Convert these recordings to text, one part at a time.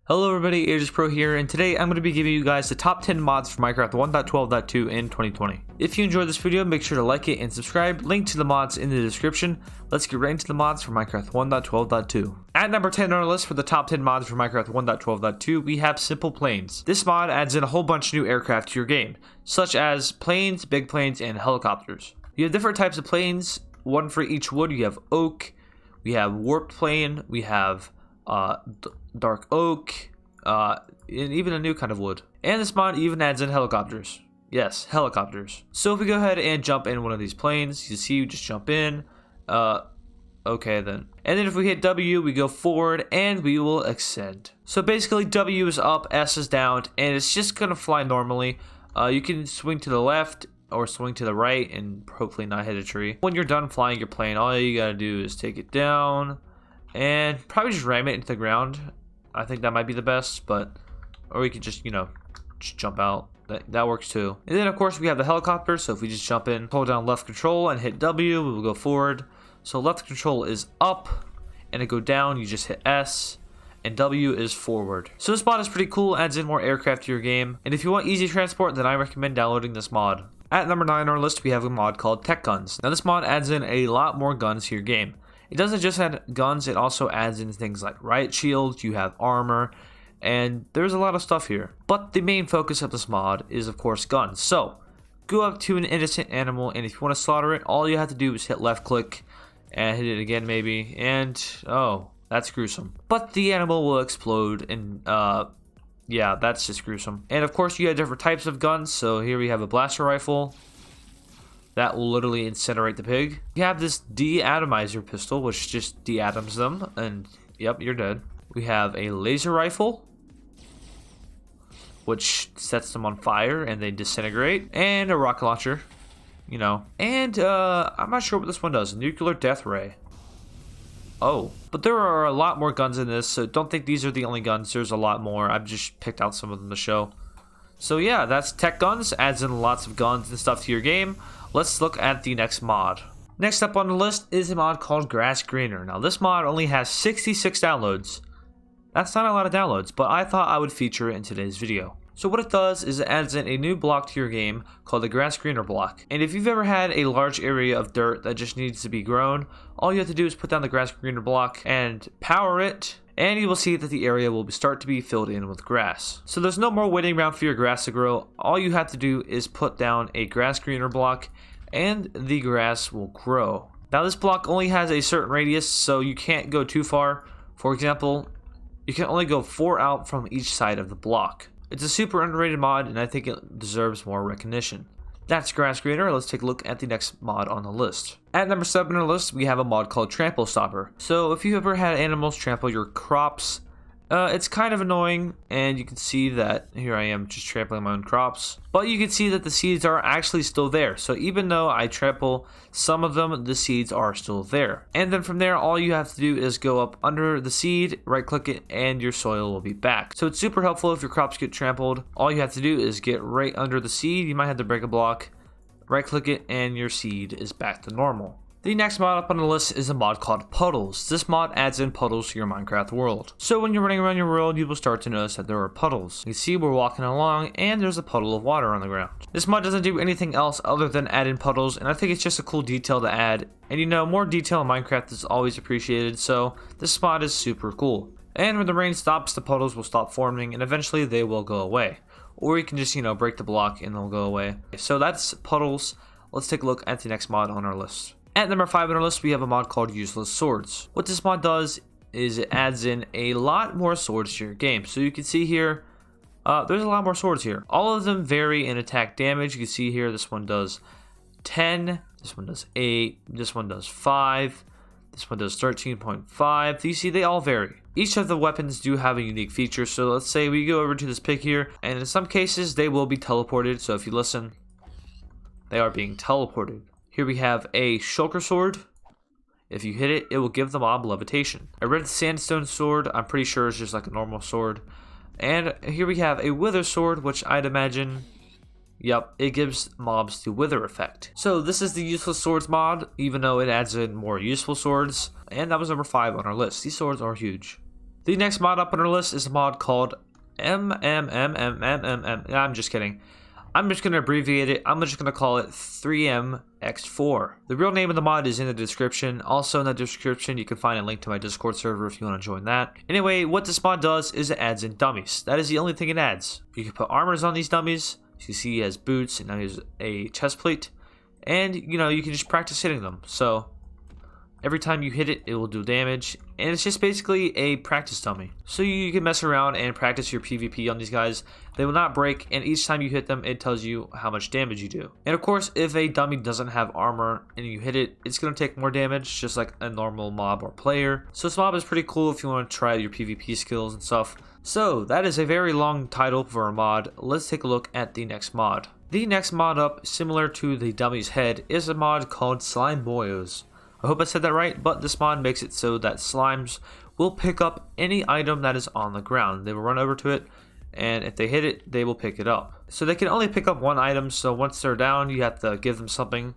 Hello everybody, AdizzPro here, and today I'm going to be giving you guys the top 10 mods for Minecraft 1.12.2 in 2020. If you enjoyed this video, make sure to like it and subscribe. Link to the mods in the description. Let's get right into the mods for Minecraft 1.12.2. At number 10 on our list for the top 10 mods for Minecraft 1.12.2, we have Simple Planes. This mod adds in a whole bunch of new aircraft to your game, such as planes, big planes, and helicopters. You have different types of planes, one for each wood. You have oak, we have warped plane, we have dark oak, and even a new kind of wood. And this mod even adds in helicopters. Yes, helicopters. So if we go ahead and jump in one of these planes, you see, you just jump in. Okay then. And then if we hit W, we go forward and we will extend. So basically W is up, S is down, and it's just gonna fly normally. You can swing to the left or swing to the right and hopefully not hit a tree. When you're done flying your plane, all you gotta do is take it down and probably just ram it into the ground. I think that might be the best, or we could just, just jump out. That works too. And then of course we have the helicopter, so if we just jump in, hold down left control and hit W, we will go forward. So left control is up, and to go down, you just hit S, and W is forward. So this mod is pretty cool, adds in more aircraft to your game, and if you want easy transport, then I recommend downloading this mod. At number 9 on our list, we have a mod called Tech Guns. Now this mod adds in a lot more guns to your game. It doesn't just add guns, it also adds in things like riot shields, you have armor, and there's a lot of stuff here. But the main focus of this mod is of course guns. So, go up to an innocent animal, and if you want to slaughter it, all you have to do is hit left click, and hit it again maybe, and oh, that's gruesome. But the animal will explode, and yeah, that's just gruesome. And of course you have different types of guns, so here we have a blaster rifle. That will literally incinerate the pig. You have this de-atomizer pistol, which just de-atoms them, and yep, you're dead. We have a laser rifle, which sets them on fire and they disintegrate, and a rocket launcher, And I'm not sure what this one does. Nuclear death ray. Oh, but there are a lot more guns in this, so don't think these are the only guns. There's a lot more. I've just picked out some of them to show. So yeah, that's Tech Guns. Adds in lots of guns and stuff to your game. Let's look at the next mod. Next up on the list is a mod called Grass Greener. Now this mod only has 66 downloads. That's not a lot of downloads, but I thought I would feature it in today's video. So what it does is it adds in a new block to your game called the Grass Greener block. And if you've ever had a large area of dirt that just needs to be grown, all you have to do is put down the Grass Greener block and power it, and you will see that the area will start to be filled in with grass. So there's no more waiting around for your grass to grow. All you have to do is put down a Grass Greener block and the grass will grow. Now this block only has a certain radius, so you can't go too far. For example, you can only go 4 out from each side of the block. It's a super underrated mod, and I think it deserves more recognition. That's Grass Greener. Let's take a look at the next mod on the list. At number 7 on our list, we have a mod called Trampo Stopper. So if you ever had animals trample your crops, it's kind of annoying, and you can see that here I am just trampling my own crops. But you can see that the seeds are actually still there. So even though I trample some of them, the seeds are still there. And then from there, all you have to do is go up under the seed, right click it, and your soil will be back. So it's super helpful if your crops get trampled. All you have to do is get right under the seed. You might have to break a block, right click it, and your seed is back to normal. The next mod up on the list is a mod called Puddles. This mod adds in puddles to your Minecraft world. So when you're running around your world, you will start to notice that there are puddles. You can see we're walking along and there's a puddle of water on the ground. This mod doesn't do anything else other than add in puddles, and I think it's just a cool detail to add. And more detail in Minecraft is always appreciated, so this mod is super cool. And when the rain stops, the puddles will stop forming and eventually they will go away. Or you can just, break the block and they'll go away. So that's Puddles. Let's take a look at the next mod on our list. At number 5 on our list, we have a mod called Useless Swords. What this mod does is it adds in a lot more swords to your game. So you can see here, there's a lot more swords here. All of them vary in attack damage. You can see here, this one does 10, this one does 8, this one does 5, this one does 13.5. You see, they all vary. Each of the weapons do have a unique feature. So let's say we go over to this pig here, and in some cases, they will be teleported. So if you listen, they are being teleported. Here we have a shulker sword. If you hit it, it will give the mob levitation. A red sandstone sword, I'm pretty sure is just like a normal sword. And here we have a wither sword, which I'd imagine, yep, it gives mobs the wither effect. So this is the Useless Swords mod, even though it adds in more useful swords. And that was number 5 on our list. These swords are huge. The next mod up on our list is a mod called MMMMMMM. I'm just kidding. I'm just going to abbreviate it. I'm just going to call it 3MX4. The real name of the mod is in the description. Also in the description, you can find a link to my Discord server if you want to join that. Anyway, what this mod does is it adds in dummies. That is the only thing it adds. You can put armors on these dummies. So you see he has boots and now he has a chest plate. And, you know, you can just practice hitting them. So every time you hit it, it will do damage. And it's just basically a practice dummy. So you can mess around and practice your PvP on these guys. They will not break, and each time you hit them, it tells you how much damage you do. And of course, if a dummy doesn't have armor and you hit it, it's going to take more damage, just like a normal mob or player. So this mob is pretty cool if you want to try your PvP skills and stuff. So that is a very long title for a mod. Let's take a look at the next mod. The next mod up, similar to the dummy's head, is a mod called Slime Boyos. I hope I said that right, but this mod makes it so that slimes will pick up any item that is on the ground. They will run over to it, and if they hit it, they will pick it up. So they can only pick up one item, so once they're down, you have to give them something,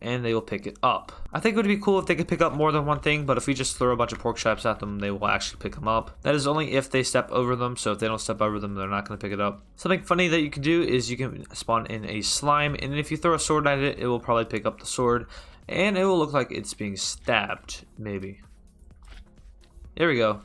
and they will pick it up. I think it would be cool if they could pick up more than one thing, but if we just throw a bunch of pork chops at them, they will actually pick them up. That is only if they step over them, so if they don't step over them, they're not going to pick it up. Something funny that you can do is you can spawn in a slime, and if you throw a sword at it, it will probably pick up the sword. And it will look like it's being stabbed, maybe. There we go.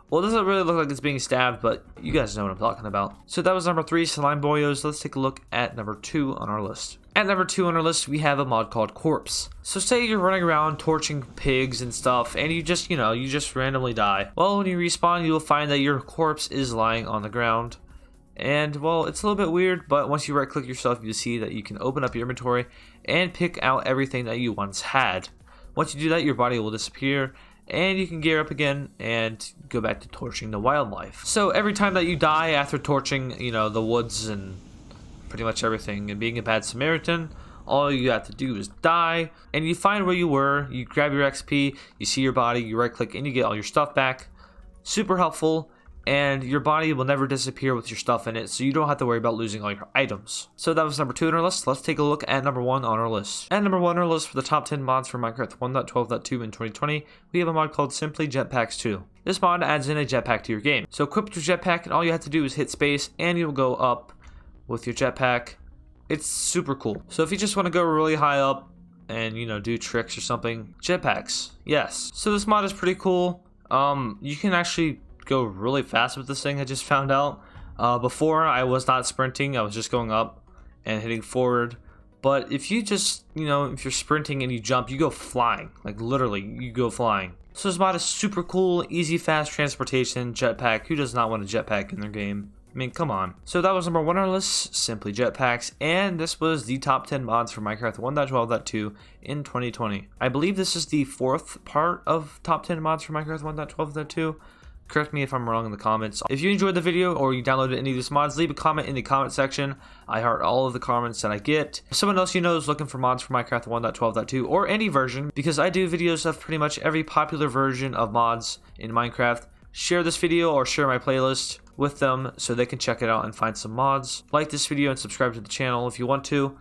Well, it doesn't really look like it's being stabbed, but you guys know what I'm talking about. So that was number 3, Slime Boyos. Let's take a look at number 2 on our list. At number 2 on our list, we have a mod called Corpse. So say you're running around torching pigs and stuff, and you just randomly die. Well, when you respawn, you will find that your corpse is lying on the ground. And, well, it's a little bit weird, but once you right-click yourself, you see that you can open up your inventory and pick out everything that you once had. Once you do that, your body will disappear, and you can gear up again and go back to torching the wildlife. So every time that you die after torching, you know, the woods and pretty much everything and being a bad Samaritan, all you have to do is die, and you find where you were, you grab your XP, you see your body, you right-click, and you get all your stuff back. Super helpful. And your body will never disappear with your stuff in it, so you don't have to worry about losing all your items. So that was number 2 on our list. Let's take a look at number 1 on our list. At number 1 on our list for the top 10 mods for Minecraft 1.12.2 in 2020, we have a mod called Simply Jetpacks 2. This mod adds in a jetpack to your game. So equip your jetpack, and all you have to do is hit space, and you'll go up with your jetpack. It's super cool. So if you just want to go really high up and, you know, do tricks or something, jetpacks, yes. So this mod is pretty cool. You can actually go really fast with this thing. I just found out. Before I was not sprinting, I was just going up and hitting forward. But if you just, you know, if you're sprinting and you jump, you go flying. Like literally, you go flying. So this mod is super cool, easy, fast transportation, jetpack. Who does not want a jetpack in their game? I mean, come on. So that was number 1 on our list, Simply Jetpacks, and this was the top 10 mods for Minecraft 1.12.2 in 2020. I believe this is the 4th part of top 10 mods for Minecraft 1.12.2. Correct me if I'm wrong in the comments. If you enjoyed the video or you downloaded any of these mods, leave a comment in the comment section. I heart all of the comments that I get. If someone else you know is looking for mods for Minecraft 1.12.2 or any version, because I do videos of pretty much every popular version of mods in Minecraft, share this video or share my playlist with them so they can check it out and find some mods. Like this video and subscribe to the channel if you want to.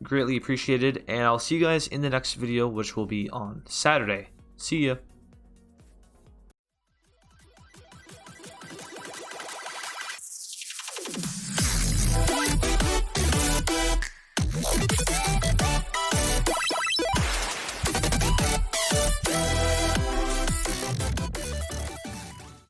Greatly appreciated, and I'll see you guys in the next video, which will be on Saturday. See ya.